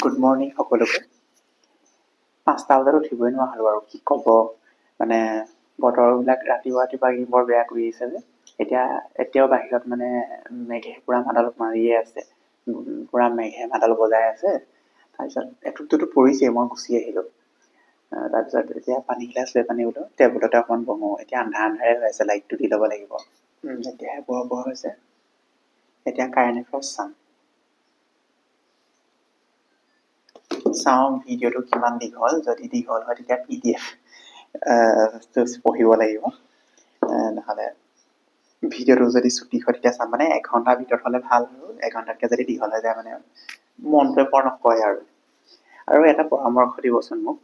Good morning সকলোকে। 5টা বজাত উঠিবই নোৱাৰা হ'লো আৰু কি ক'ব, মানে বতৰবিলাক ৰাতিপুৱা বৰ বেয়া কৰি আহিছে যে। এতিয়াও বাহিৰত মানে মেঘে পূৰা মাডাল মাৰিয়ে আছে, পূৰা মেঘে মাডাল বজাই আছে। তাৰপিছত এটুপ দুটুপ পৰিছে, মই গুচি আহিলোঁ। তাৰপিছত এতিয়া পানী গিলাচ লৈ পানী বোলো টেবুলতে অকণমান বহোঁ। এতিয়া আন্ধাৰে হৈ আছে, লাইটটো দি ল'ব লাগিব। এতিয়াহে পোহৰ হৈছে। এতিয়া কাৰেণ্ট এফেয়াৰ্ছ চাওঁ ভিডিঅ'টো কিমান দীঘল। যদি দীঘল হয় তেতিয়া PDF পঢ়িব লাগিব, নহ'লে ভিডিঅ'টো যদি চুটি হয় তেতিয়া চাম। মানে 1 ঘণ্টাৰ ভিতৰত হ'লে ভাল, আৰু 1 ঘণ্টাতকৈ যদি দীঘল হৈ যায় মানে মনটোৱে বৰ নকয় আৰু এটা পৰামৰ্শ দিবচোন মোক।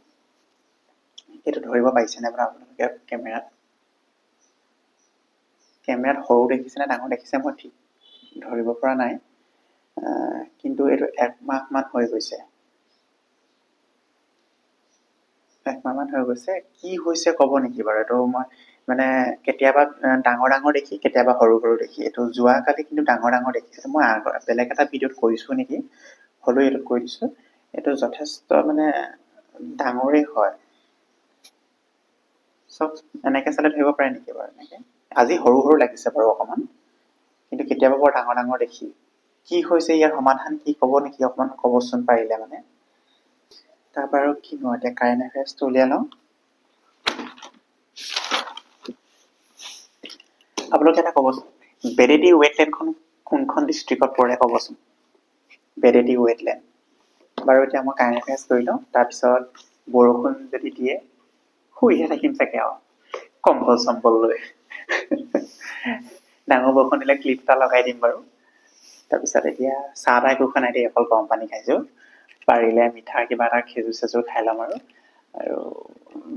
এইটো ধৰিব পাৰিছেনে বাৰু আপোনালোকে? কেমেৰাত সৰু দেখিছেনে ডাঙৰ দেখিছে মই ঠিক ধৰিব পৰা নাই, কিন্তু এইটো 1 মাহমান হৈ গৈছে। 1 মাহমান হৈ গৈছে। কি হৈছে ক'ব নেকি বাৰু? এইটো মই মানে কেতিয়াবা ডাঙৰ দেখি, কেতিয়াবা সৰু দেখি। এইটো যোৱাকালি কিন্তু ডাঙৰ দেখিছিলোঁ। মই বেলেগ এটা ভিডিঅ'ত কৈছোঁ নেকি, হ'লেও এইটোত কৈ দিছোঁ। এইটো যথেষ্ট মানে ডাঙৰেই হয়। চব এনেকৈ চালে ধৰিব পাৰে নেকি বাৰু? এনেকৈ আজি সৰু লাগিছে বাৰু অকণমান, কিন্তু কেতিয়াবা বৰ ডাঙৰ দেখি। কি হৈছে, ইয়াৰ সমাধান কি ক'ব নেকি? অকণমান ক'বচোন পাৰিলে মানে। তাৰপৰা আৰু কিনো, এতিয়া কাৰেণ্ট এফেয়াৰ্ছটো উলিয়াই লওঁ। আপোনালোকে এটা ক'বচোন, বেডেটি ৱেটলেণ্ডখন কোনখন ডিষ্ট্ৰিক্টত পৰে ক'বচোন? বেডেটি ৱেটলেণ্ড। বাৰু এতিয়া মই কাৰেণ্ট এফেয়াৰ্ছ কৰি লওঁ, তাৰপিছত বৰষুণ যদি দিয়ে শুইহে থাকিম চাগে আৰু কম্বল চম্বল লৈ। ডাঙৰ বৰষুণ দিলে ক্লিপ এটা লগাই দিম বাৰু। তাৰপিছত এতিয়া চাহ তাহ একো খোৱা নাই দেই, অকল গৰম পানী খাইছোঁ। পাৰিলে মিঠা কিবা এটা খেজুৰ চেজুৰ খাই ল'ম আৰু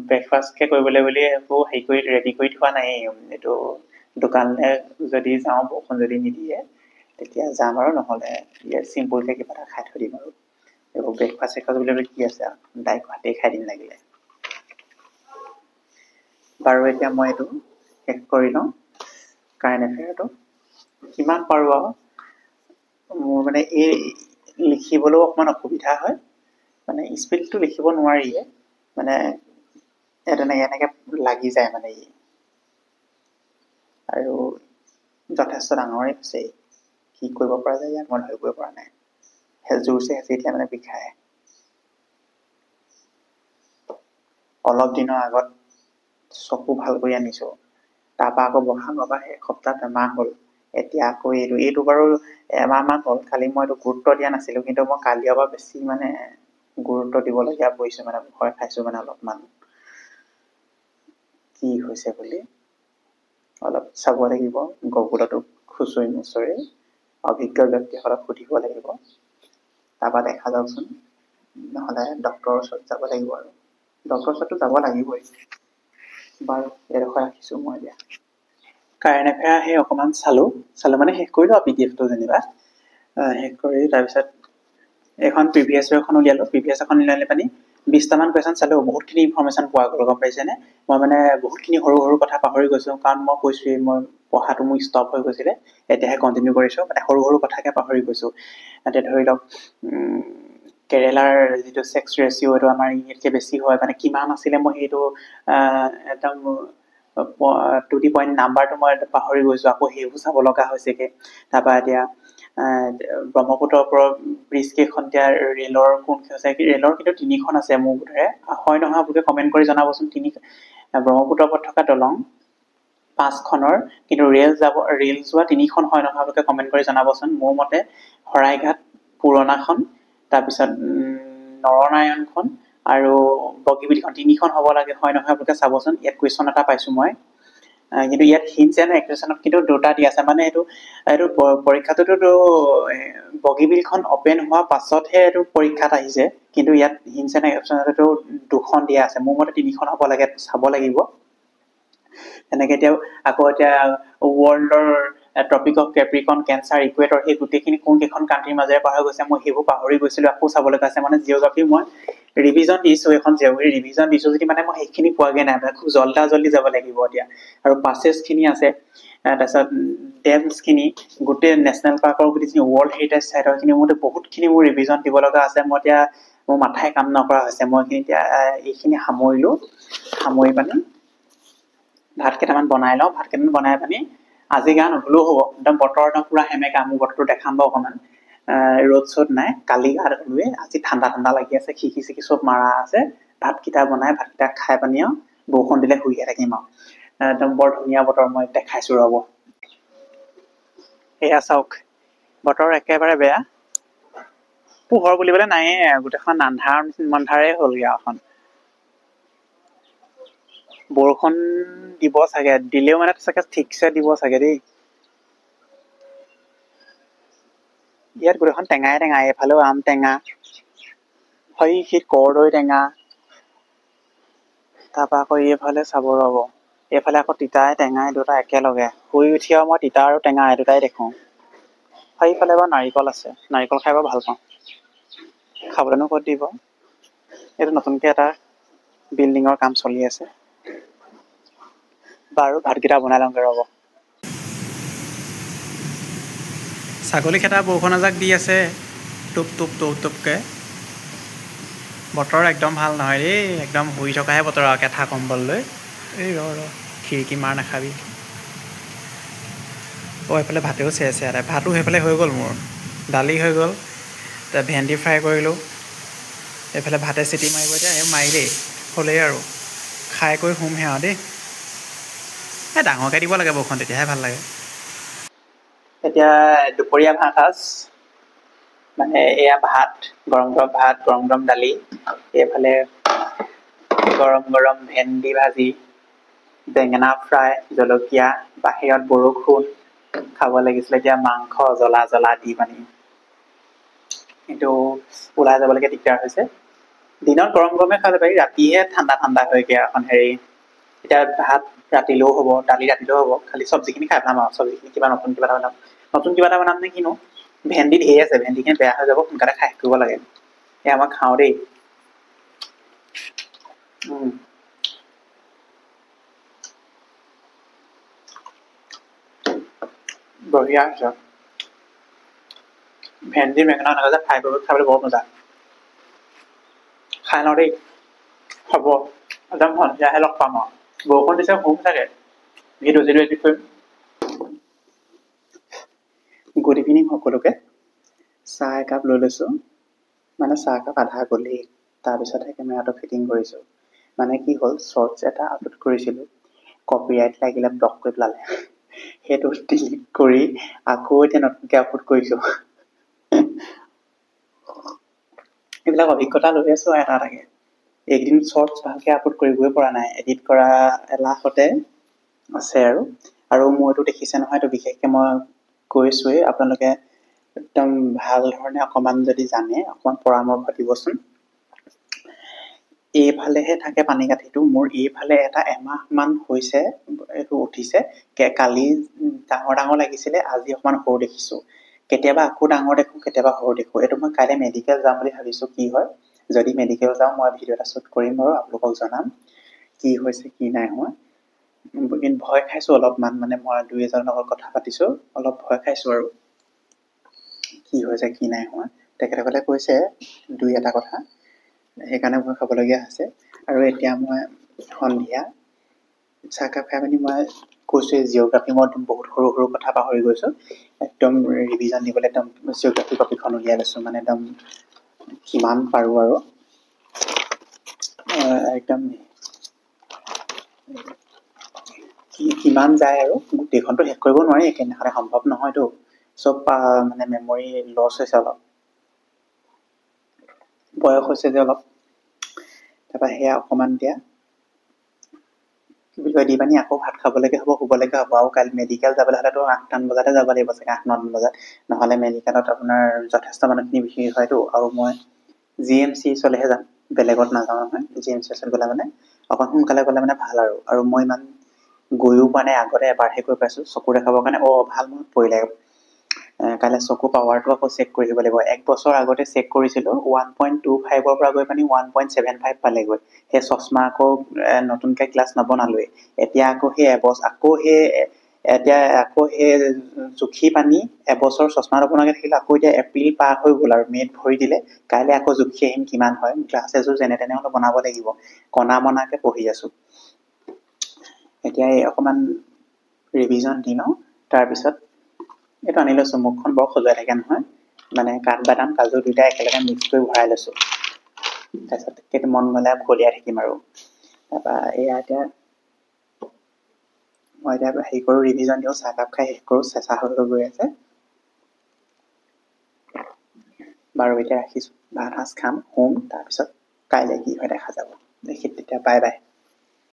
ব্ৰেকফাষ্টকে কৰিবলৈ বুলি একো ৰেডি কৰি থোৱা নাই। এইটো দোকানলৈ যদি যাওঁ, বৰষুণ যদি নিদিয়ে তেতিয়া যাম, আৰু নহ'লে ইয়াত চিম্পুলকৈ কিবা এটা খাই থৈ দিম আৰু। এইবোৰ ব্ৰেকফাষ্ট বুলিবলৈ কি আছে আৰু, ডাইৰেক্ট ভাতেই খাই দিম লাগিলে। বাৰু এতিয়া মই এইটো শেষ কৰি লওঁ, কাৰেণ্ট এফেয়াৰটো কিমান পাৰোঁ আৰু। মোৰ মানে এই লিখিবলৈও অকণমান অসুবিধা হয়, মানে স্পীডটো লিখিব নোৱাৰিয়ে, মানে এনেকৈ লাগি যায় মানে আৰু যথেষ্ট ডাঙৰেই হৈছে। কি কৰিব পৰা যায় ইয়াত মই ধৰিবই পৰা নাই। জোৰছে হেঁচিলে মানে বিষায়। অলপ দিনৰ আগত চকু ভাল কৰি আনিছোঁ, তাৰপৰা আকৌ বহাগৰ পৰা এসপ্তাহ এমাহ হ'ল। এতিয়া আকৌ এইটো বাৰু এমাহমান হ'ল। কালি মই এইটো গুৰুত্ব দিয়া নাছিলোঁ, কিন্তু মই কালিৰ পৰা বেছি মানে গুৰুত্ব দিবলগীয়া পৰিছোঁ, মানে ভয় খাইছোঁ মানে অলপমান কি হৈছে বুলি। অলপ চাব লাগিব, গুগলতো খুচৰি মুচৰি অভিজ্ঞ ব্যক্তিসকলক সুধিব লাগিব। তাৰপৰা দেখা যাওকচোন, নহ'লে ডক্তৰৰ ওচৰত যাব লাগিব, আৰু ডক্তৰৰ ওচৰততো যাব লাগিবই। বাৰু এইডোখৰ ৰাখিছোঁ মই এতিয়া। কাৰেণ্ট এফেয়াৰ সেই অকণমান চালোঁ মানে শেষ কৰিলোঁ আৰু PDFটো যেনিবা শেষ কৰি, তাৰপিছত এখন প্ৰিভিয়াছ এখন উলিয়ালোঁ। প্ৰিভিয়াছ এখন উলিয়ালে পানি 20টামান কুৱেশ্যন চালোঁ। বহুতখিনি ইনফৰ্মেশ্যন পোৱা গ'ল, গম পাইছেনে? মই মানে বহুতখিনি সৰু কথা পাহৰি গৈছোঁ, কাৰণ মই কৈছোঁৱেই মই পঢ়াটো মোৰ ষ্টপ হৈ গৈছিলে, এতিয়াহে কণ্টিনিউ কৰিছোঁ। মানে সৰু কথাকে পাহৰি গৈছোঁ। এতিয়া ধৰি লওক, কেৰেলাৰ যিটো ছেক্স ৰেচিঅ' এইটো আমাৰ ইয়াতকৈ বেছি হয়, মানে কিমান আছিলে মই সেইটো একদম টু দি পইণ্ট নাম্বাৰটো মই পাহৰি গৈছোঁ, আকৌ সেইবোৰ চাব লগা হৈছেগৈ। তাৰপৰা এতিয়া ব্ৰহ্মপুত্ৰৰ ওপৰত ব্ৰিজ কেইখন, এতিয়া ৰেলৰ কোনখন আছে? ৰেলৰ কিন্তু 3খন আছে মোৰ বোধেৰে, হয় নহয় আপোনালোকে কমেণ্ট কৰি জনাবচোন। ব্ৰহ্মপুত্ৰৰ ওপৰত থকা দলং 5খনৰ, কিন্তু ৰেল যোৱা 3খন হয় নহয় আপোনালোকে কমেণ্ট কৰি জনাবচোন। মোৰ মতে শৰাইঘাট পুৰণাখন, তাৰপিছত নৰনাৰায়ণখন আৰু বগীবিলখন 3খন হ'ব লাগে, হয় নহয় আপোনালোকে চাবচোন। ইয়াত কুৱেশ্যন এটা পাইছোঁ মই, কিন্তু ইয়াত হিণ্টছ এণ্ড এক্সপ্ৰেছনত কিন্তু 2টা দি আছে। মানে এইটো পৰীক্ষাটোতো বগীবিলখন অপেন হোৱাৰ পাছতহে এইটো পৰীক্ষাত আহিছে, কিন্তু ইয়াত হিণ্টছ এণ্ড এক্সপ্ৰেছনতো 2খন দিয়া আছে। মোৰ মতে 3খন হ'ব লাগে, চাব লাগিব। তেনেকৈ এতিয়া ৱৰ্ল্ডৰ ট্ৰপিক অফ কেপ্ৰিকন, কেঞ্চাৰ, ইকুৱেটৰ, সেই গোটেইখিনি কোনকেইখন কাণ্ট্ৰিৰ মাজেৰে পাৰ হৈ গৈছে, মই সেইবোৰ পাহৰি গৈছিলোঁ, আকৌ চাব লগা আছে। মানে জিঅ'গ্ৰাফী মই ৰিভিজন দিছোঁ এখন জিঅ'গ্ৰাফী ৰিভিজন দিছোঁ যদি মানে মই সেইখিনি পোৱাগৈ নাই মানে খুব জল্দি যাব লাগিব এতিয়া আৰু পাছেছখিনি আছে তাৰপিছত ডেমছখিনি গোটেই নেশ্যনেল পাৰ্কৰ গোটেইখিনি ৱৰ্ল্ড হেৰিটেজ চাইটৰখিনি মোৰ বহুতখিনি মোৰ ৰিভিজন দিব লগা আছে মই এতিয়া মোৰ মাথাই কাম নকৰা হৈছে মই এইখিনি এতিয়া এইখিনি সামৰিলোঁ সামৰি পানি ভাত কেইটামান বনাই লওঁ ভাত কেইটামান বনাই পানি আজি গা নুধুলেও হ'ব একদম বতৰ একদম পুৰা সেমেকা মোৰ বতৰটো দেখাম বাৰু অকণমান ৰ'দ চ'দ নাই কালি গা ধুলোৱে আজি ঠাণ্ডা লাগি আছে খিৰিকি চিকি চব মাৰা আছে ভাতকেইটা বনাই ভাতকেইটা খাই পানি আৰু বৰষুণ দিলে শুইহে থাকিম আৰু একদম বৰ ধুনীয়া বতৰ মই দেখাইছোঁ ৰ'ব এয়া চাওক বতৰ একেবাৰে বেয়া পোহৰ বুলিবলৈ নায়ে গোটেইখন আন্ধাৰে হ'লগৈ এখন বৰষুণ দিব চাগে দিলেও মানে চাগে ঠিকছে দিব চাগে দেই ইয়াত গোটেইখন টেঙাই এইফালেও আম টেঙা হয় সি কৰ্দৈ টেঙা তাৰপৰা আকৌ এইফালে চাব ৰ'ব এইফালে আকৌ তিতাই টেঙাই দুটা একেলগে শুই উঠি আৰু মই তিতা আৰু টেঙা এই দুটাই দেখোঁ সেইফালে বাৰু নাৰিকল আছে নাৰিকল খাই বাৰু ভাল পাওঁ খাবলৈনো ক'ত দিব এইটো নতুনকৈ এটা বিল্ডিঙৰ কাম চলি আছে বাৰু ভাতকেইটা বনাই লওঁগৈ ৰ'ব ছাগলী খেদা বৰষুণ এজাক দি আছে টুপকৈ বতৰ একদম ভাল নহয় দেই একদম শুই থকাহে বতৰ আৰু কেঠা কম্বল লৈ এই ৰ খিৰিকী মাৰ নাখাবি এইফালে ভাতেও চেছে ভাতো সেইফালে হৈ গ'ল মোৰ দালি হৈ গ'ল তাৰ ভেন্দি ফ্ৰাই কৰিলোঁ এইফালে ভাতে চিটি মাৰিব এতিয়া এই মাৰিলেই হ'লেই আৰু খাই কৰি শুমহে আৰু দেই এই ডাঙৰকৈ দিব লাগে বৰষুণ তেতিয়াহে ভাল লাগে এতিয়া দুপৰীয়া ভাত সাজ মানে এয়া ভাত গৰম গৰম দালি এইফালে গৰম ভেন্দি ভাজি বেঙেনা ফ্ৰাই জলকীয়া বাহিৰত বৰষুণ খাব লাগিছিলে এতিয়া মাংস জ্বলা দি পানি কিন্তু ওলাই যাবলৈকে দিগদাৰ হৈছে দিনত গৰমে খাব পাৰি ৰাতিহে ঠাণ্ডা হয়গৈ এখন হেৰি এতিয়া ভাত ৰাতিলেও হ'ব দালি ৰাতিলেও হ'ব খালি চব্জিখিনি খাই পেলাম আৰু চব্জিখিনি নতুন কিবা এটা বনাম নে কিনো ভেন্দি ধেৰ আছে ভেন্দিখিনি বেয়া হৈ যাব সোনকালে খাই কৰিব লাগে এয়া মই খাওঁ দেই বঢ়িয়া হৈছে ভেন্দি বেঙেনা এনেকৈ যে ফ্ৰাই কৰি খাবলৈ বৰ মজা খাই লওঁ দেই হ'ব একদম সন্ধিয়াহে লগ পাম আৰু বৰষুণ দিছে শুম চাগে ভিডিঅ' এডিট কৰিম গুড ইভিনিং সকলোকে চাহ একাপ লৈ লৈছোঁ মানে চাহ একাপ আধা গ'লেই তাৰপিছতহে কেমেৰাটো ফিটিং কৰিছোঁ মানে কি হ'ল শ্বৰ্টছ এটা আপলোড কৰিছিলোঁ কপিৰাইট লাগিলে ব্লক কৰি পেলালে সেইটো ডিলিট কৰি আকৌ এতিয়া নতুনকৈ আপলোড কৰিছোঁ এইবিলাক অভিজ্ঞতা লৈ আছোঁ এটাকে এইকেইদিন শ্বৰ্টছ ভালকৈ আপলোড কৰিবই পৰা নাই এডিট কৰা এলাহতে আছে আৰু মইতো দেখিছে নহয় এইটো বিশেষকৈ মই কৈছোঁৱেই আপোনালোকে একদম ভাল ধৰণে অকণমান যদি জানে অকণমান পৰামৰ্শ দিবচোন এইফালেহে থাকে পানীকাঠিটো মোৰ এইফালে এটা এমাহমান হৈছে এইটো উঠিছে কালি ডাঙৰ লাগিছিলে আজি অকণমান সৰু দেখিছোঁ কেতিয়াবা আকৌ ডাঙৰ দেখোঁ কেতিয়াবা সৰু দেখোঁ এইটো মই কাইলৈ মেডিকেল যাম বুলি ভাবিছোঁ কি হয় যদি মেডিকেল যাওঁ মই ভিডিঅ' এটা শ্বুট কৰিম আৰু আপোনালোকক জনাম কি হৈছে কি নাই হোৱা ভয় খাইছোঁ অলপমান মানে মই দুই এজনৰ লগত কথা পাতিছোঁ অলপ ভয় খাইছোঁ আৰু কি হৈছে কি নাই হোৱা তেখেতসকলে কৈছে দুই এটা কথা সেইকাৰণে ভয় খাবলগীয়া হৈছে আৰু এতিয়া মই সন্ধিয়া চাহকাপ খাই পিনি মই কৈছোঁ জিঅ'গ্ৰাফী মই বহুত সৰু কথা পাহৰি গৈছোঁ একদম ৰিভিজন দিবলৈ একদম জিঅ'গ্ৰাফী কপিখন উলিয়াই লৈছোঁ মানে একদম কিমান পাৰোঁ আৰু একদম কিমান যায় আৰু গোটেইখনতো শেষ কৰিব নোৱাৰি একেদিনাখনে সম্ভৱ নহয়তো চব মানে মেমৰি লছ হৈছে অলপ বয়স হৈছে যে অলপ তাৰপৰা সেয়া অকণমান দিয়া কি বুলি কয় দি পানি আকৌ ভাত খাবলৈকে হ'ব শুবলৈকে হ'ব আৰু কালি মেডিকেল যাবলৈ হ'লেতো 8মান বজাতে যাব লাগিব চাগে 8-9 বজাত নহ'লে মেডিকেলত আপোনাৰ যথেষ্ট মানুহখিনি ভিৰ হয়তো আৰু মই GMC ওচৰলৈহে যাম বেলেগত নাযাওঁ নহয় GMC ওচৰত গ'লে মানে অকণ সোনকালে গ'লে মানে ভাল আৰু মই ইমান গৈও পোৱা নাই আগতে এবাৰহে গৈ পাইছোঁ চকু দেখাবৰ কাৰণে ভাল মনত পৰিলে কাইলৈ চকু পাৱাৰটো আকৌ চেক কৰি দিব লাগিব। 1 বছৰ আগতে চেক কৰিছিলোঁ 1.25ৰ পৰা গৈ পানি 1.75 পালেগৈ। সেই চশমা আকৌ নতুনকৈ গ্লাছ নবনালোৱেই। এতিয়া আকৌ সেই জুখি পানি এবছৰ চশমা নবনাকৈ থাকিলে আকৌ এতিয়া এপ্ৰিল পাৰ হৈ গ'ল আৰু মে'ত ভৰি দিলে। কাইলৈ আকৌ জুখি আহিম কিমান হয়। গ্লাছ এযোৰ যেনে তেনে হ'লেও বনাব লাগিব। কণা মনাকৈ পঢ়ি আছোঁ। এতিয়া এই অকণমান ৰিভিজন দি লওঁ, তাৰপিছত এইটো আনি লৈছোঁ। মুখখন বৰ খজুৱাই থাকে নহয়, মানে কাঠবাদাম কাজু দুয়োটা একেলগে মিক্স কৰি ভৰাই লৈছোঁ। তাৰপিছত সেইটো মন গ'লে বলিয়াই থাকিম আৰু। তাৰপৰা মই এতিয়া হেৰি কৰোঁ, ৰিভিজন দিওঁ, চাহকাপ খাই শেষ কৰোঁ, চেঁচা হৈ গৈ আছে। বাৰু এতিয়া ৰাখিছোঁ, ভাত সাজ খাম, শুম, তাৰপিছত কাইলৈ কি হয় দেখা যাব। তেতিয়া বাই বাই।